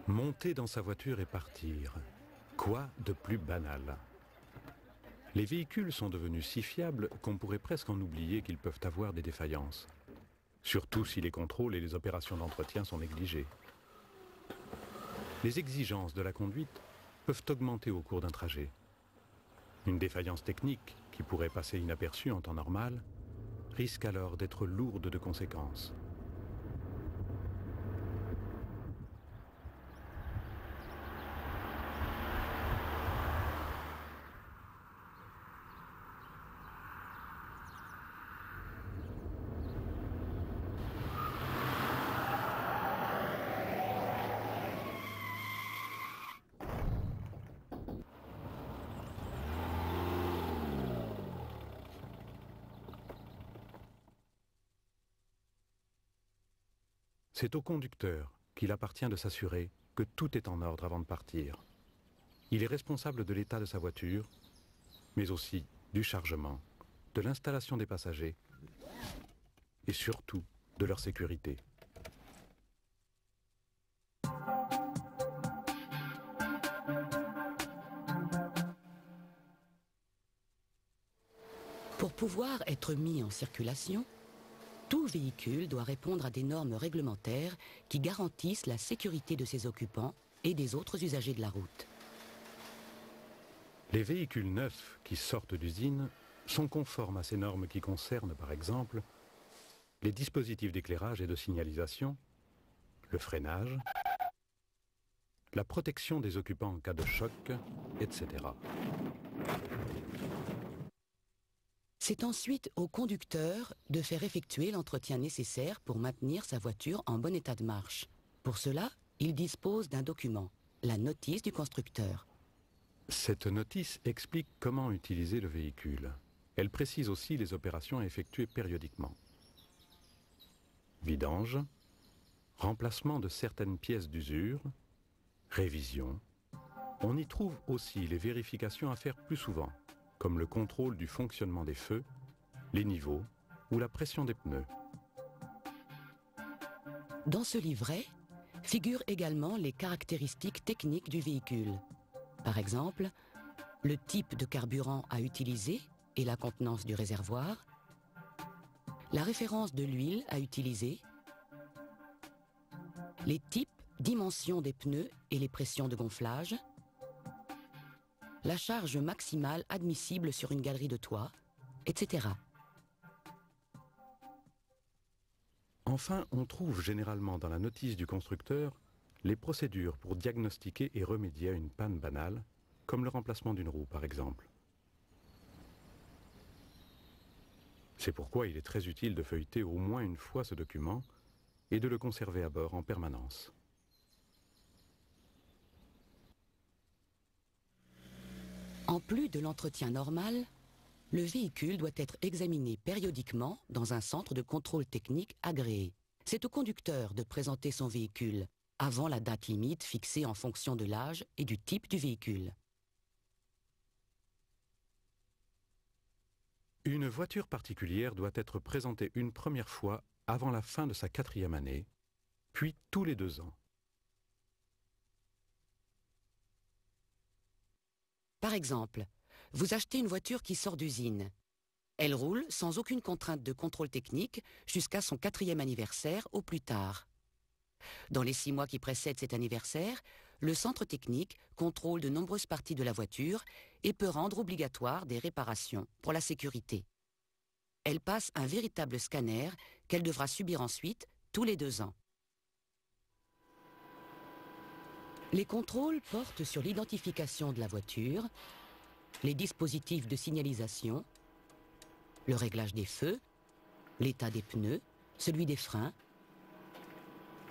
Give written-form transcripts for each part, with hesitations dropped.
Monter dans sa voiture et partir. Quoi de plus banal? Les véhicules sont devenus si fiables qu'on pourrait presque en oublier qu'ils peuvent avoir des défaillances. Surtout si les contrôles et les opérations d'entretien sont négligés. Les exigences de la conduite peuvent augmenter au cours d'un trajet. Une défaillance technique, qui pourrait passer inaperçue en temps normal, risque alors d'être lourde de conséquences. C'est au conducteur qu'il appartient de s'assurer que tout est en ordre avant de partir. Il est responsable de l'état de sa voiture, mais aussi du chargement, de l'installation des passagers et surtout de leur sécurité. Pour pouvoir être mis en circulation, tout véhicule doit répondre à des normes réglementaires qui garantissent la sécurité de ses occupants et des autres usagers de la route. Les véhicules neufs qui sortent d'usine sont conformes à ces normes qui concernent, par exemple, les dispositifs d'éclairage et de signalisation, le freinage, la protection des occupants en cas de choc, etc. C'est ensuite au conducteur de faire effectuer l'entretien nécessaire pour maintenir sa voiture en bon état de marche. Pour cela, il dispose d'un document, la notice du constructeur. Cette notice explique comment utiliser le véhicule. Elle précise aussi les opérations à effectuer périodiquement. Vidange, remplacement de certaines pièces d'usure, révision. On y trouve aussi les vérifications à faire plus souvent, comme le contrôle du fonctionnement des feux, les niveaux ou la pression des pneus. Dans ce livret figurent également les caractéristiques techniques du véhicule. Par exemple, le type de carburant à utiliser et la contenance du réservoir, la référence de l'huile à utiliser, les types, dimensions des pneus et les pressions de gonflage, la charge maximale admissible sur une galerie de toit, etc. Enfin, on trouve généralement dans la notice du constructeur les procédures pour diagnostiquer et remédier à une panne banale, comme le remplacement d'une roue par exemple. C'est pourquoi il est très utile de feuilleter au moins une fois ce document et de le conserver à bord en permanence. En plus de l'entretien normal, le véhicule doit être examiné périodiquement dans un centre de contrôle technique agréé. C'est au conducteur de présenter son véhicule avant la date limite fixée en fonction de l'âge et du type du véhicule. Une voiture particulière doit être présentée une première fois avant la fin de sa 4e année, puis tous les 2 ans. Par exemple, vous achetez une voiture qui sort d'usine. Elle roule sans aucune contrainte de contrôle technique jusqu'à son 4e anniversaire au plus tard. Dans les 6 mois qui précèdent cet anniversaire, le centre technique contrôle de nombreuses parties de la voiture et peut rendre obligatoire des réparations pour la sécurité. Elle passe un véritable scanner qu'elle devra subir ensuite tous les 2 ans. Les contrôles portent sur l'identification de la voiture, les dispositifs de signalisation, le réglage des feux, l'état des pneus, celui des freins,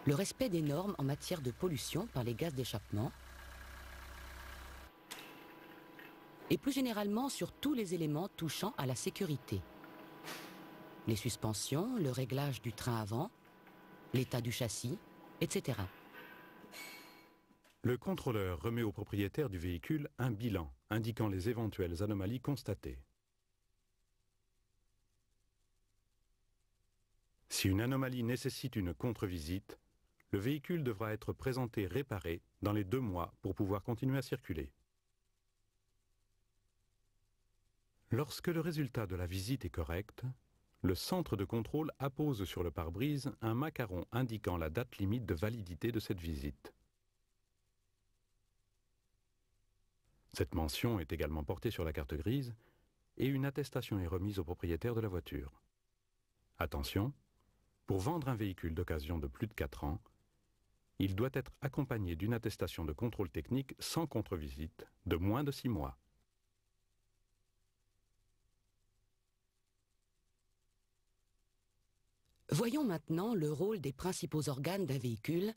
le respect des normes en matière de pollution par les gaz d'échappement et plus généralement sur tous les éléments touchant à la sécurité. Les suspensions, le réglage du train avant, l'état du châssis, etc. Le contrôleur remet au propriétaire du véhicule un bilan indiquant les éventuelles anomalies constatées. Si une anomalie nécessite une contre-visite, le véhicule devra être présenté réparé dans les 2 mois pour pouvoir continuer à circuler. Lorsque le résultat de la visite est correct, le centre de contrôle appose sur le pare-brise un macaron indiquant la date limite de validité de cette visite. Cette mention est également portée sur la carte grise et une attestation est remise au propriétaire de la voiture. Attention, pour vendre un véhicule d'occasion de plus de 4 ans, il doit être accompagné d'une attestation de contrôle technique sans contre-visite de moins de 6 mois. Voyons maintenant le rôle des principaux organes d'un véhicule,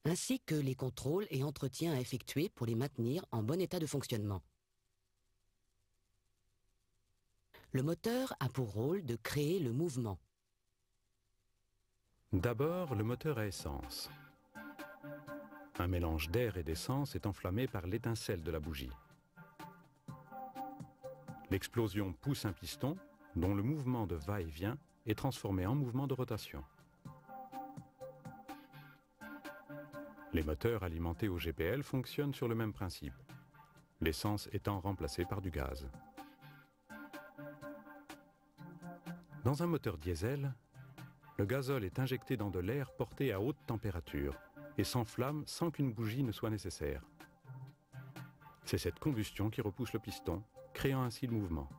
ainsi que les contrôles et entretiens à effectuer pour les maintenir en bon état de fonctionnement. Le moteur a pour rôle de créer le mouvement. D'abord, le moteur à essence. Un mélange d'air et d'essence est enflammé par l'étincelle de la bougie. L'explosion pousse un piston dont le mouvement de va-et-vient est transformé en mouvement de rotation. Les moteurs alimentés au GPL fonctionnent sur le même principe, l'essence étant remplacée par du gaz. Dans un moteur diesel, le gazole est injecté dans de l'air porté à haute température et s'enflamme sans qu'une bougie ne soit nécessaire. C'est cette combustion qui repousse le piston, créant ainsi le mouvement.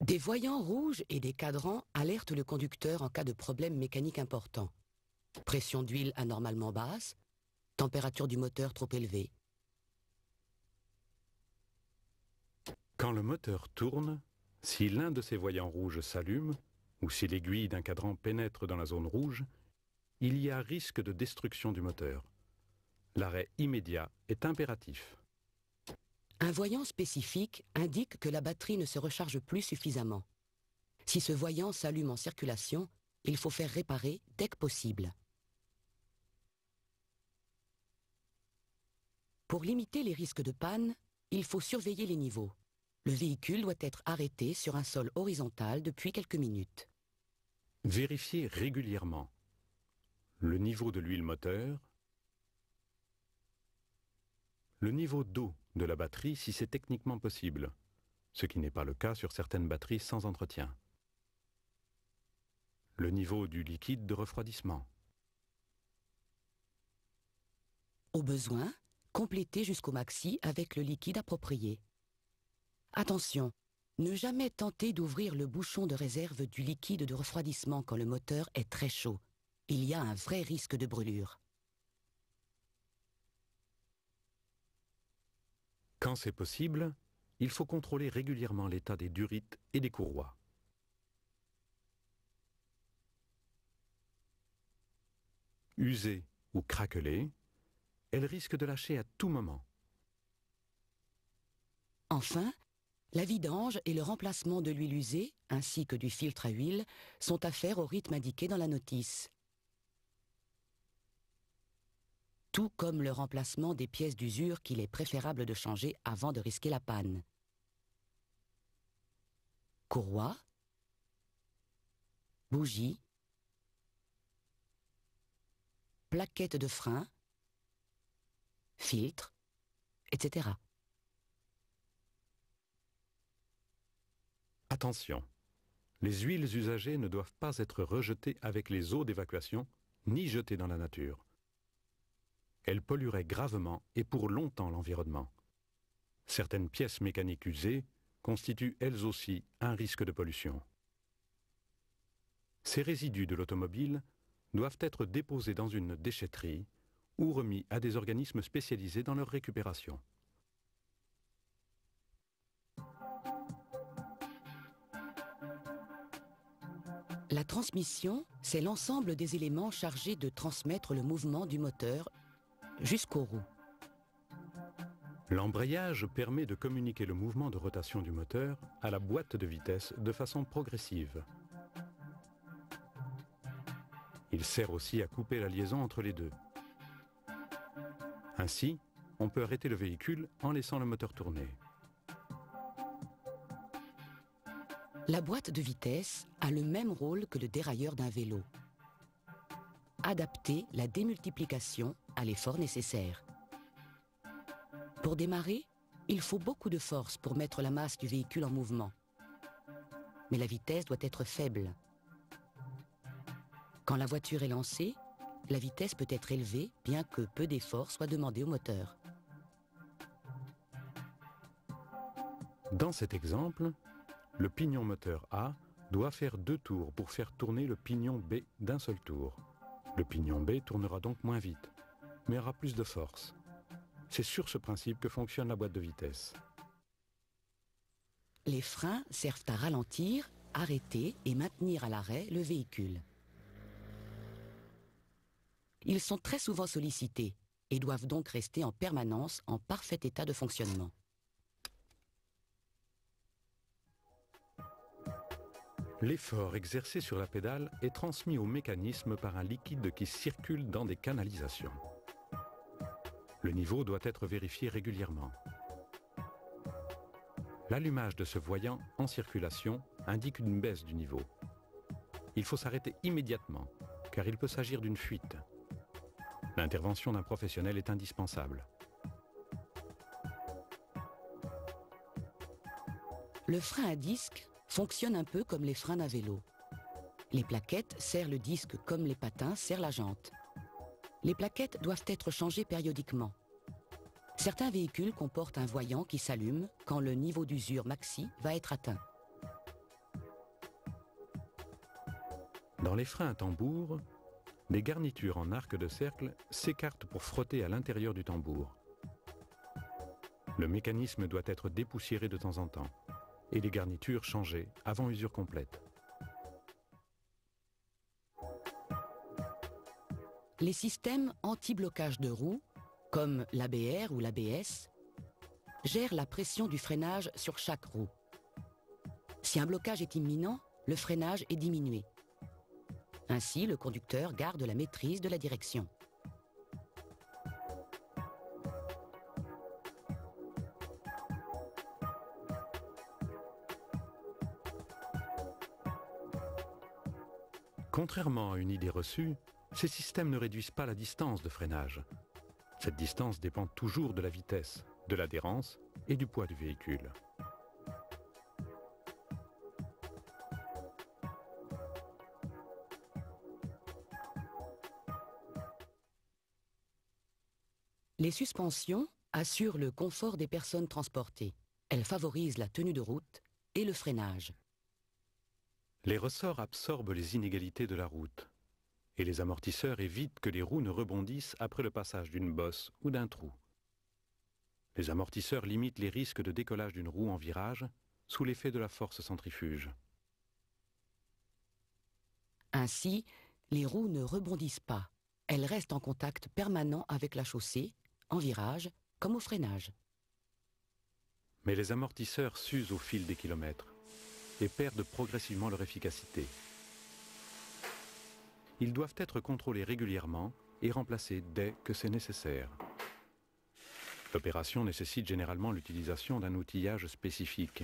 Des voyants rouges et des cadrans alertent le conducteur en cas de problème mécanique important. Pression d'huile anormalement basse, température du moteur trop élevée. Quand le moteur tourne, si l'un de ces voyants rouges s'allume, ou si l'aiguille d'un cadran pénètre dans la zone rouge, il y a risque de destruction du moteur. L'arrêt immédiat est impératif. Un voyant spécifique indique que la batterie ne se recharge plus suffisamment. Si ce voyant s'allume en circulation, il faut faire réparer dès que possible. Pour limiter les risques de panne, il faut surveiller les niveaux. Le véhicule doit être arrêté sur un sol horizontal depuis quelques minutes. Vérifiez régulièrement le niveau de l'huile moteur, le niveau d'eau de la batterie si c'est techniquement possible, ce qui n'est pas le cas sur certaines batteries sans entretien, le niveau du liquide de refroidissement. Au besoin, complétez jusqu'au maxi avec le liquide approprié. Attention, ne jamais tenter d'ouvrir le bouchon de réserve du liquide de refroidissement quand le moteur est très chaud. Il y a un vrai risque de brûlure. Quand c'est possible, il faut contrôler régulièrement l'état des durites et des courroies. Usées ou craquelées, elles risquent de lâcher à tout moment. Enfin, la vidange et le remplacement de l'huile usée, ainsi que du filtre à huile, sont à faire au rythme indiqué dans la notice. Tout comme le remplacement des pièces d'usure qu'il est préférable de changer avant de risquer la panne. Courroie, bougie, plaquettes de frein, filtre, etc. Attention, les huiles usagées ne doivent pas être rejetées avec les eaux d'évacuation ni jetées dans la nature. Elles pollueraient gravement et pour longtemps l'environnement. Certaines pièces mécaniques usées constituent elles aussi un risque de pollution. Ces résidus de l'automobile doivent être déposés dans une déchetterie ou remis à des organismes spécialisés dans leur récupération. La transmission, c'est l'ensemble des éléments chargés de transmettre le mouvement du moteur jusqu'aux roues. L'embrayage permet de communiquer le mouvement de rotation du moteur à la boîte de vitesse de façon progressive. Il sert aussi à couper la liaison entre les deux. Ainsi, on peut arrêter le véhicule en laissant le moteur tourner. La boîte de vitesse a le même rôle que le dérailleur d'un vélo. Adapter la démultiplication à l'effort nécessaire. Pour démarrer, il faut beaucoup de force pour mettre la masse du véhicule en mouvement. Mais la vitesse doit être faible. Quand la voiture est lancée, la vitesse peut être élevée, bien que peu d'efforts soient demandés au moteur. Dans cet exemple, le pignon moteur A doit faire 2 tours pour faire tourner le pignon B d'un seul tour. Le pignon B tournera donc moins vite, mais aura plus de force. C'est sur ce principe que fonctionne la boîte de vitesse. Les freins servent à ralentir, arrêter et maintenir à l'arrêt le véhicule. Ils sont très souvent sollicités et doivent donc rester en permanence en parfait état de fonctionnement. L'effort exercé sur la pédale est transmis au mécanisme par un liquide qui circule dans des canalisations. Le niveau doit être vérifié régulièrement. L'allumage de ce voyant en circulation indique une baisse du niveau. Il faut s'arrêter immédiatement, car il peut s'agir d'une fuite. L'intervention d'un professionnel est indispensable. Le frein à disque fonctionne un peu comme les freins d'un vélo. Les plaquettes serrent le disque comme les patins serrent la jante. Les plaquettes doivent être changées périodiquement. Certains véhicules comportent un voyant qui s'allume quand le niveau d'usure maxi va être atteint. Dans les freins à tambour, des garnitures en arc de cercle s'écartent pour frotter à l'intérieur du tambour. Le mécanisme doit être dépoussiéré de temps en temps et les garnitures changées avant usure complète. Les systèmes anti-blocage de roues, comme l'ABR ou l'ABS, gèrent la pression du freinage sur chaque roue. Si un blocage est imminent, le freinage est diminué. Ainsi, le conducteur garde la maîtrise de la direction. Contrairement à une idée reçue, ces systèmes ne réduisent pas la distance de freinage. Cette distance dépend toujours de la vitesse, de l'adhérence et du poids du véhicule. Les suspensions assurent le confort des personnes transportées. Elles favorisent la tenue de route et le freinage. Les ressorts absorbent les inégalités de la route et les amortisseurs évitent que les roues ne rebondissent après le passage d'une bosse ou d'un trou. Les amortisseurs limitent les risques de décollage d'une roue en virage sous l'effet de la force centrifuge. Ainsi, les roues ne rebondissent pas. Elles restent en contact permanent avec la chaussée, en virage comme au freinage. Mais les amortisseurs s'usent au fil des kilomètres et perdent progressivement leur efficacité. Ils doivent être contrôlés régulièrement et remplacés dès que c'est nécessaire. L'opération nécessite généralement l'utilisation d'un outillage spécifique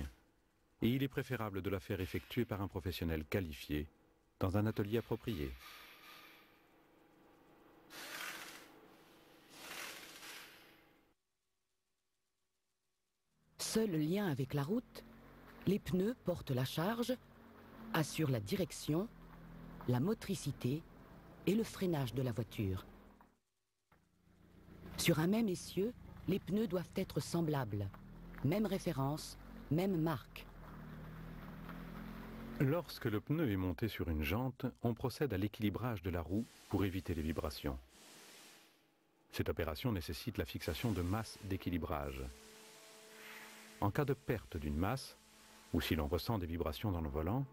et il est préférable de la faire effectuer par un professionnel qualifié dans un atelier approprié. Seul lien avec la route, les pneus portent la charge, assurent la direction, la motricité et le freinage de la voiture. Sur un même essieu, les pneus doivent être semblables. Même référence, même marque. Lorsque le pneu est monté sur une jante, on procède à l'équilibrage de la roue pour éviter les vibrations. Cette opération nécessite la fixation de masses d'équilibrage. En cas de perte d'une masse, ou si l'on ressent des vibrations dans le volant,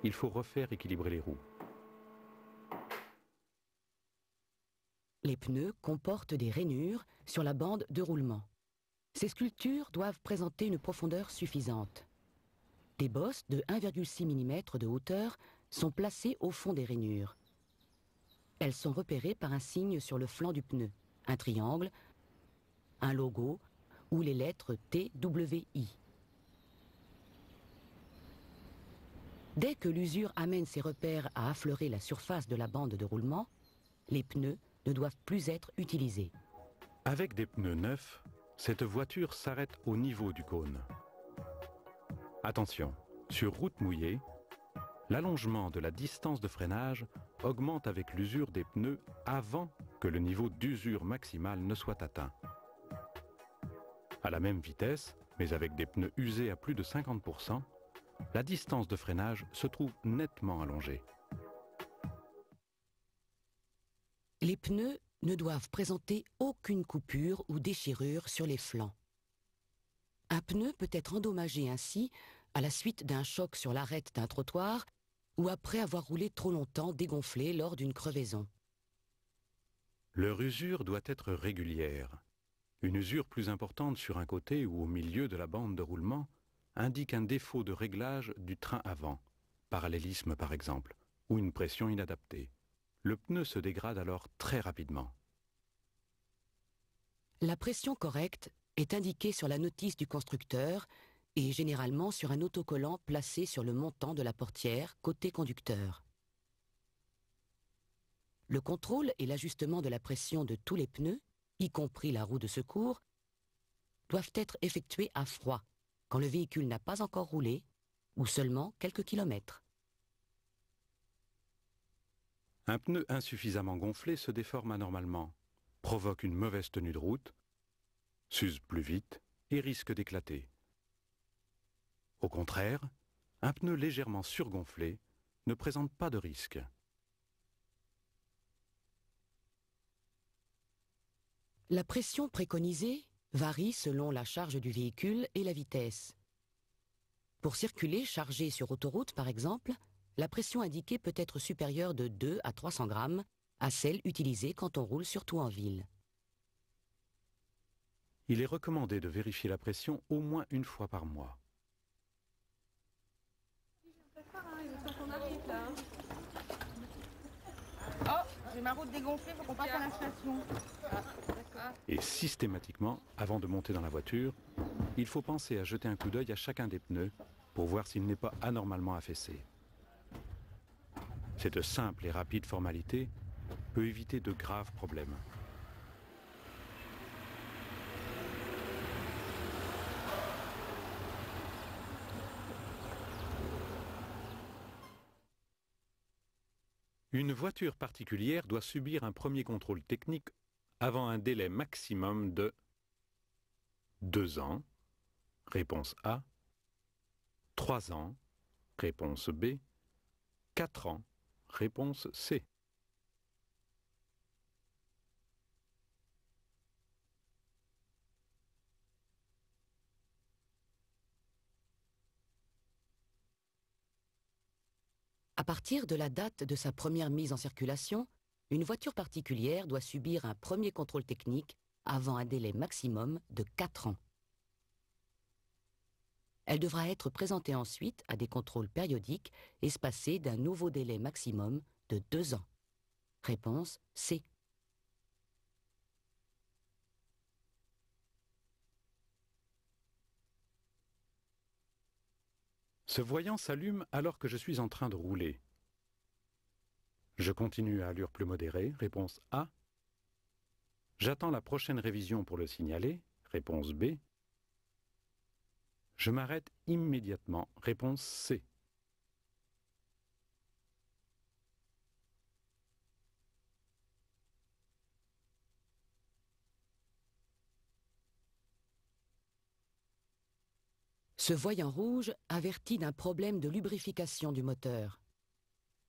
il faut refaire équilibrer les roues. Les pneus comportent des rainures sur la bande de roulement. Ces sculptures doivent présenter une profondeur suffisante. Des bosses de 1,6 mm de hauteur sont placées au fond des rainures. Elles sont repérées par un signe sur le flanc du pneu, un triangle, un logo ou les lettres TWI. Dès que l'usure amène ses repères à affleurer la surface de la bande de roulement, les pneus ne doivent plus être utilisés. Avec des pneus neufs, cette voiture s'arrête au niveau du cône. Attention, sur route mouillée, l'allongement de la distance de freinage augmente avec l'usure des pneus avant que le niveau d'usure maximale ne soit atteint. À la même vitesse, mais avec des pneus usés à plus de 50%, la distance de freinage se trouve nettement allongée. Les pneus ne doivent présenter aucune coupure ou déchirure sur les flancs. Un pneu peut être endommagé ainsi à la suite d'un choc sur l'arête d'un trottoir ou après avoir roulé trop longtemps dégonflé lors d'une crevaison. Leur usure doit être régulière. Une usure plus importante sur un côté ou au milieu de la bande de roulement indique un défaut de réglage du train avant, parallélisme par exemple, ou une pression inadaptée. Le pneu se dégrade alors très rapidement. La pression correcte est indiquée sur la notice du constructeur et généralement sur un autocollant placé sur le montant de la portière côté conducteur. Le contrôle et l'ajustement de la pression de tous les pneus, y compris la roue de secours, doivent être effectués à froid, quand le véhicule n'a pas encore roulé ou seulement quelques kilomètres. Un pneu insuffisamment gonflé se déforme anormalement, provoque une mauvaise tenue de route, s'use plus vite et risque d'éclater. Au contraire, un pneu légèrement surgonflé ne présente pas de risque. La pression préconisée varie selon la charge du véhicule et la vitesse. Pour circuler chargé sur autoroute, par exemple, la pression indiquée peut être supérieure de 2 à 300 grammes à celle utilisée quand on roule surtout en ville. Il est recommandé de vérifier la pression au moins une fois par mois. Oh, j'ai ma route dégonflée, faut qu'on passe à la station. Et systématiquement, avant de monter dans la voiture, il faut penser à jeter un coup d'œil à chacun des pneus pour voir s'il n'est pas anormalement affaissé. Cette simple et rapide formalité peut éviter de graves problèmes. Une voiture particulière doit subir un premier contrôle technique avant un délai maximum de 2 ans, réponse A, 3 ans, réponse B, 4 ans, réponse C. À partir de la date de sa première mise en circulation, une voiture particulière doit subir un premier contrôle technique avant un délai maximum de 4 ans. Elle devra être présentée ensuite à des contrôles périodiques espacés d'un nouveau délai maximum de 2 ans. Réponse C. Ce voyant s'allume alors que je suis en train de rouler. Je continue à allure plus modérée, réponse A. J'attends la prochaine révision pour le signaler, réponse B. Je m'arrête immédiatement, réponse C. Ce voyant rouge avertit d'un problème de lubrification du moteur.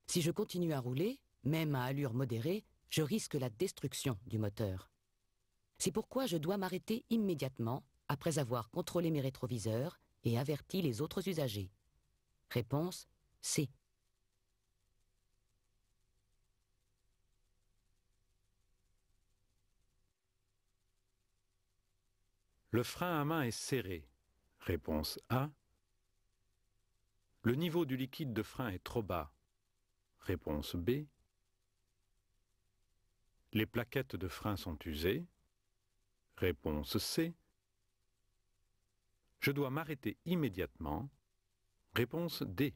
Si je continue à rouler, même à allure modérée, je risque la destruction du moteur. C'est pourquoi je dois m'arrêter immédiatement après avoir contrôlé mes rétroviseurs et averti les autres usagers. Réponse C. Le frein à main est serré, réponse A. Le niveau du liquide de frein est trop bas, réponse B. Les plaquettes de frein sont usées, réponse C. Je dois m'arrêter immédiatement, réponse D.